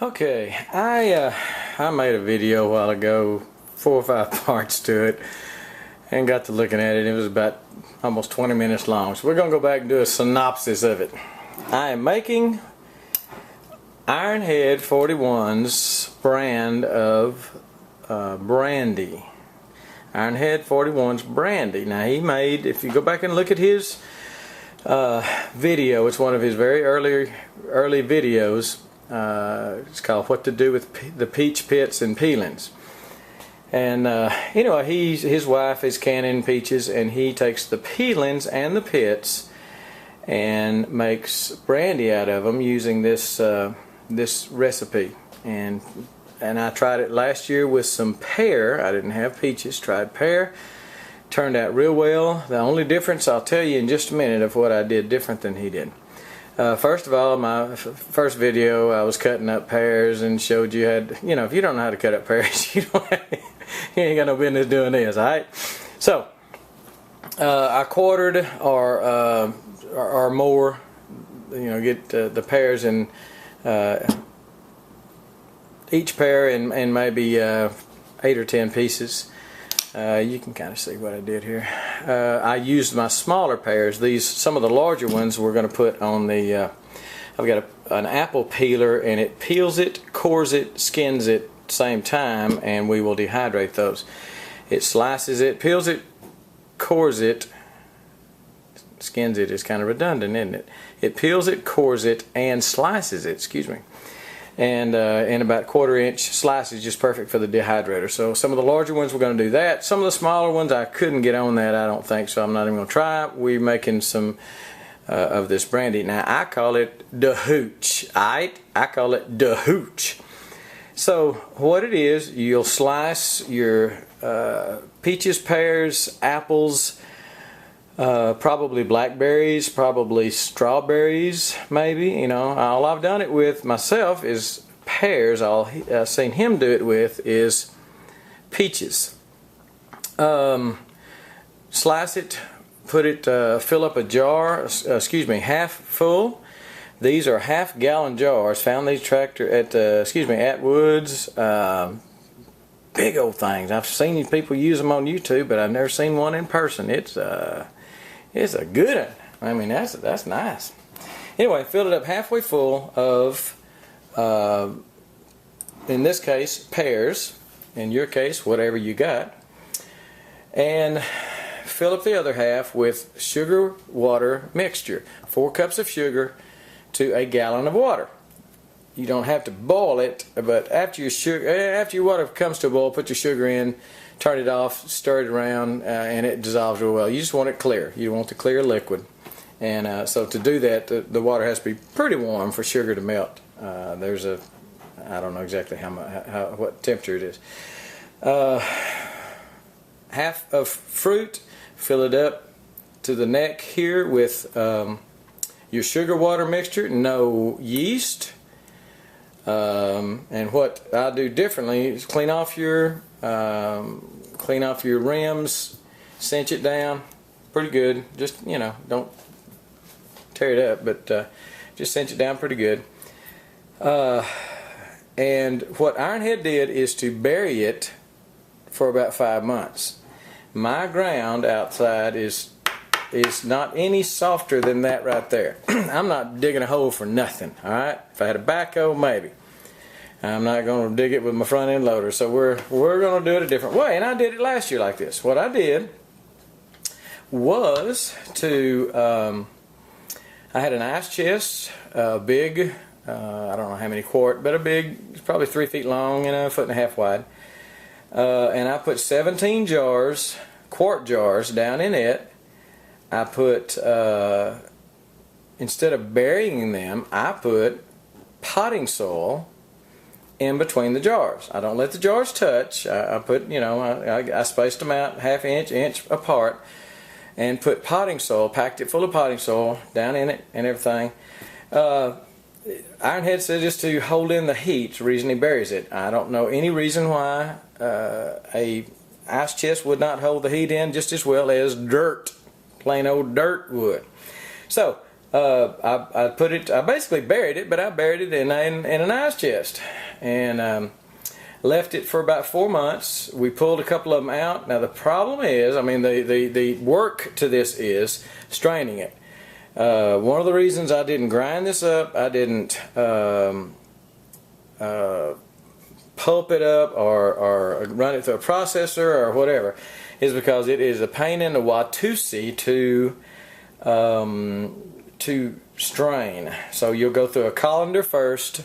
Okay, I made a video a while ago, 4 or 5 parts to it, and got to looking at it. It was about almost 20 minutes long. So we're going to go back and do a synopsis of it. I am making Ironhead 41's brand of brandy. Ironhead 41's brandy. Now he made, if you go back and look at his video, it's one of his very early videos. It's called What to Do with the Peach Pits and Peelings. And you know, his wife is canning peaches, and he takes the peelings and the pits and makes brandy out of them using this this recipe. And I tried it last year with some pear. I didn't have peaches. Tried pear. Turned out real well. The only difference, I'll tell you in just a minute, of what I did different than he did. First of all, my first video, I was cutting up pears and showed you how to, you know, if you don't know how to cut up pears, you ain't got no business doing this, alright? So, I quartered or more, you know, get the pears in each pear in maybe 8 or 10 pieces. You can kind of see what I did here. I used my smaller pears. Some of the larger ones we're going to put on the, I've got an apple peeler, and it peels it, cores it, skins it at the same time, and we will dehydrate those. It slices it, peels it, cores it, skins it is kind of redundant, isn't it? It peels it, cores it, and slices it, excuse me. And in about 1/4 inch slices, just perfect for the dehydrator. So some of the larger ones we're going to do that. Some of the smaller ones I couldn't get on that, I don't think, so I'm not even going to try it. We're making some of this brandy. Now I call it the Hooch. I call it the Hooch. So what it is, you'll slice your peaches, pears, apples, probably blackberries, probably strawberries, maybe. You know, all I've done it with myself is pears. All I've seen him do it with is peaches. Slice it, put it, fill up a jar, excuse me, half full. These are half-gallon jars. Found these at Woods. Big old things. I've seen these people use them on YouTube, but I've never seen one in person. It's a good one. I mean, that's nice. Anyway, fill it up halfway full of, in this case, pears. In your case, whatever you got. And fill up the other half with sugar-water mixture. 4 cups of sugar to a gallon of water. You don't have to boil it, but after your water comes to a boil, put your sugar in, turn it off, stir it around, and it dissolves real well. You just want it clear. You want the clear liquid. And so to do that, the water has to be pretty warm for sugar to melt. There's a, I don't know exactly what temperature it is. Half of fruit, fill it up to the neck here with your sugar water mixture, no yeast. And what I do differently is clean off your rims, cinch it down pretty good. Just, you know, don't tear it up, but just cinch it down pretty good. And what Ironhead did is to bury it for about 5 months. My ground outside is not any softer than that right there. I'm not digging a hole for nothing, alright? If I had a backhoe, maybe. I'm not going to dig it with my front end loader, so we're going to do it a different way. And I did it last year like this. What I did was to, I had an ice chest, big, I don't know how many quart, but a big, it's probably 3 feet long and 1.5 feet wide. And I put 17 jars, quart jars, down in it. I put, instead of burying them, I put potting soil in between the jars. I don't let the jars touch. I put, you know, I spaced them out 1/2 inch apart, and put potting soil, packed it full of potting soil down in it and everything. Ironhead said just to hold in the heat, the reason he buries it. I don't know any reason why a ice chest would not hold the heat in just as well as dirt, plain old dirt would. So I basically buried it, but I buried it in an ice chest, and left it for about 4 months. We pulled a couple of them out. Now the problem is, I mean, the work to this is straining it. One of the reasons I didn't grind this up, I didn't pulp it up or run it through a processor or whatever, is because it is a pain in the Watusi to strain. So you'll go through a colander first,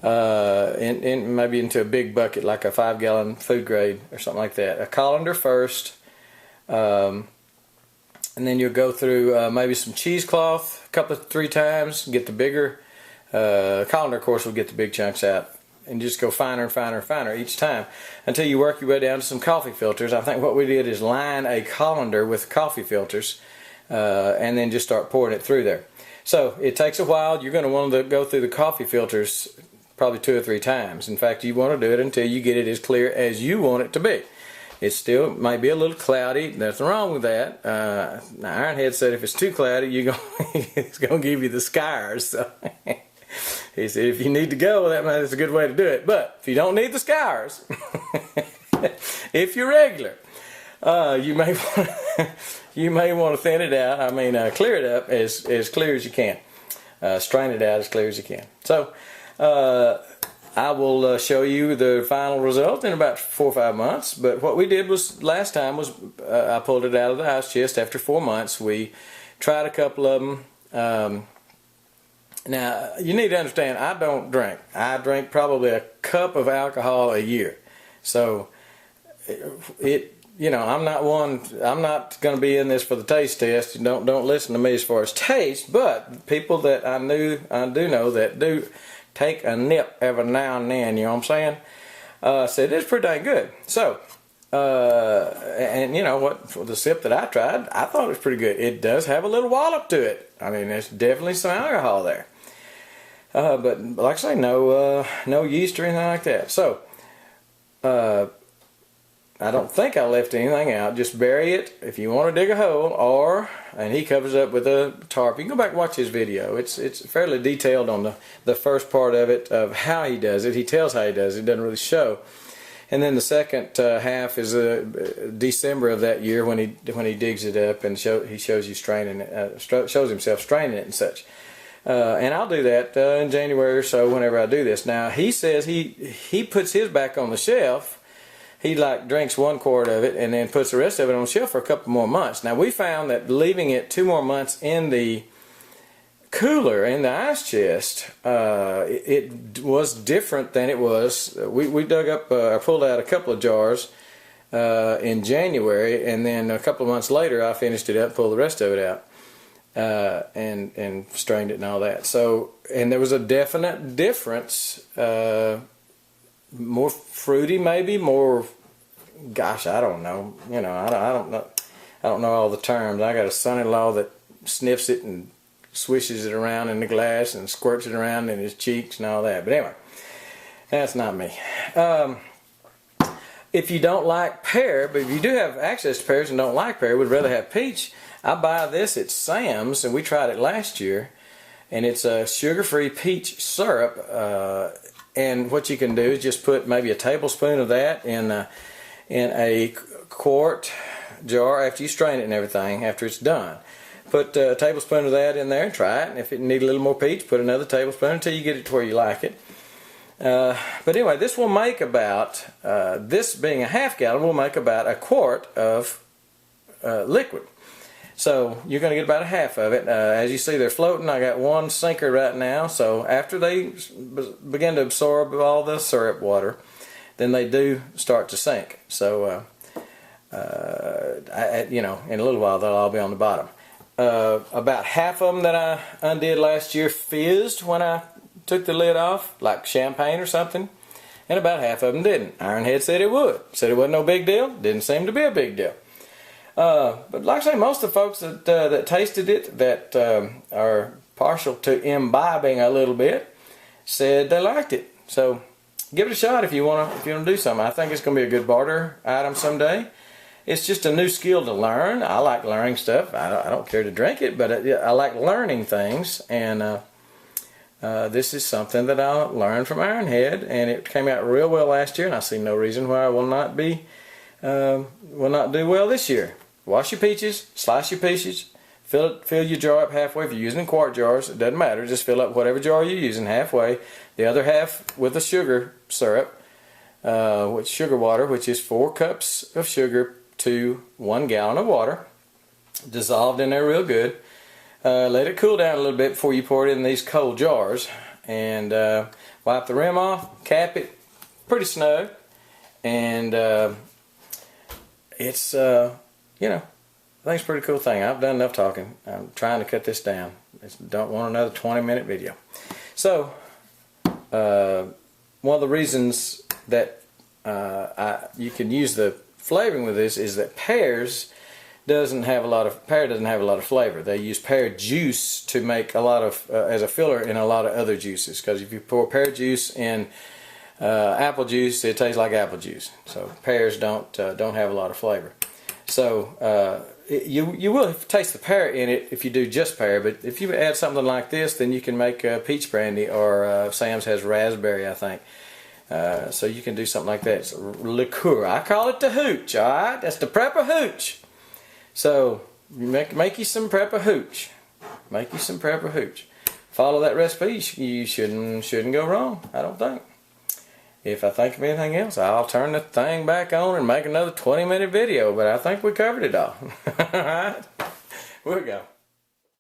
maybe into a big bucket like a 5-gallon food grade or something like that. A colander first, and then you'll go through maybe some cheesecloth a couple of 3 times, get the bigger colander. Of course, will get the big chunks out, and just go finer and finer and finer each time until you work your way down to some coffee filters. I think what we did is line a colander with coffee filters, and then just start pouring it through there. So it takes a while. You're going to want to go through the coffee filters probably 2 or 3 times. In fact, you want to do it until you get it as clear as you want it to be. It still might be a little cloudy. Nothing wrong with that. Ironhead said if it's too cloudy, it's going to give you the scars. So he said if you need to go, that's a good way to do it. But if you don't need the scars, if you're regular, you may want to thin it out. I mean, clear it up as clear as you can. Strain it out as clear as you can. So I will show you the final result in about 4 or 5 months. But what we did was last time was I pulled it out of the ice chest after 4 months. We tried a couple of them. Now you need to understand, I don't drink. I drink probably a cup of alcohol a year. So I'm not going to be in this for the taste test. Don't listen to me as far as taste. But people that I do know that do take a nip every now and then, you know what I'm saying? Said it's pretty dang good. So, and you know what? For the sip that I tried, I thought it was pretty good. It does have a little wallop to it. I mean, there's definitely some alcohol there. But like I say, no yeast or anything like that. So, I don't think I left anything out. Just bury it if you want to dig a hole, and he covers up with a tarp. You can go back and watch his video. It's fairly detailed on the first part of it, of how he does it. He tells how he does it. It doesn't really show. And then the second half is December of that year when he digs it up and he shows you straining it, shows himself straining it and such. And I'll do that in January or so whenever I do this. Now he says he puts his back on the shelf. He drinks 1 quart of it and then puts the rest of it on the shelf for a couple more months. Now we found that leaving it 2 more months in the cooler, in the ice chest, it was different than it was. We dug up, pulled out a couple of jars in January, and then a couple of months later I finished it up, pulled the rest of it out, and strained it and all that. So, and there was a definite difference. More fruity, maybe more. Gosh, I don't know. I don't know. I don't know all the terms. I got a son-in-law that sniffs it and swishes it around in the glass and squirts it around in his cheeks and all that. But anyway, that's not me. If you don't like pear, but if you do have access to pears and don't like pear, would rather have peach, I buy this at Sam's, and we tried it last year, and it's a sugar-free peach syrup. And what you can do is just put maybe a tablespoon of that in a quart jar after you strain it and everything, after it's done. Put a tablespoon of that in there and try it. And if it needs a little more peach, put another tablespoon until you get it to where you like it. But anyway, this will make about, this being a half gallon, will make about a quart of liquid. So you're going to get about a half of it. As you see, they're floating. I got 1 sinker right now. So after they begin to absorb all the syrup water, then they do start to sink. So, in a little while they'll all be on the bottom. About half of them that I undid last year fizzed when I took the lid off, like champagne or something. And about half of them didn't. Ironhead said it would. Said it wasn't no big deal. Didn't seem to be a big deal. But like I say, most of the folks that tasted it, that are partial to imbibing a little bit, said they liked it. So give it a shot if you want to do something. I think it's going to be a good barter item someday. it's just a new skill to learn. I like learning stuff. I don't care to drink it, but I like learning things, and this is something that I learned from Ironhead, and it came out real well last year, and I see no reason why I will not do well this year. Wash your peaches, slice your peaches, fill your jar up halfway. If you're using quart jars, it doesn't matter. Just fill up whatever jar you're using halfway. The other half with the sugar syrup, with sugar water, which is 4 cups of sugar to 1 gallon of water, dissolved in there real good. Let it cool down a little bit before you pour it in these cold jars, and wipe the rim off, cap it pretty snug, and it's you know, I think it's a pretty cool thing. I've done enough talking. I'm trying to cut this down. I don't want another 20-minute video. So one of the reasons that you can use the flavoring with this is that Pear doesn't have a lot of flavor. They use pear juice to make a lot of as a filler in a lot of other juices, because if you pour pear juice in apple juice, it tastes like apple juice. So pears don't have a lot of flavor. So you will taste the pear in it if you do just pear, but if you add something like this, then you can make peach brandy, or Sam's has raspberry, I think. So you can do something like that. It's a liqueur. I call it the Hooch. All right, that's the Prepper Hooch. So you make you some Prepper Hooch. Make you some Prepper Hooch. Follow that recipe. You shouldn't go wrong, I don't think. If I think of anything else, I'll turn the thing back on and make another 20-minute video. But I think we covered it all. All right, we'll go.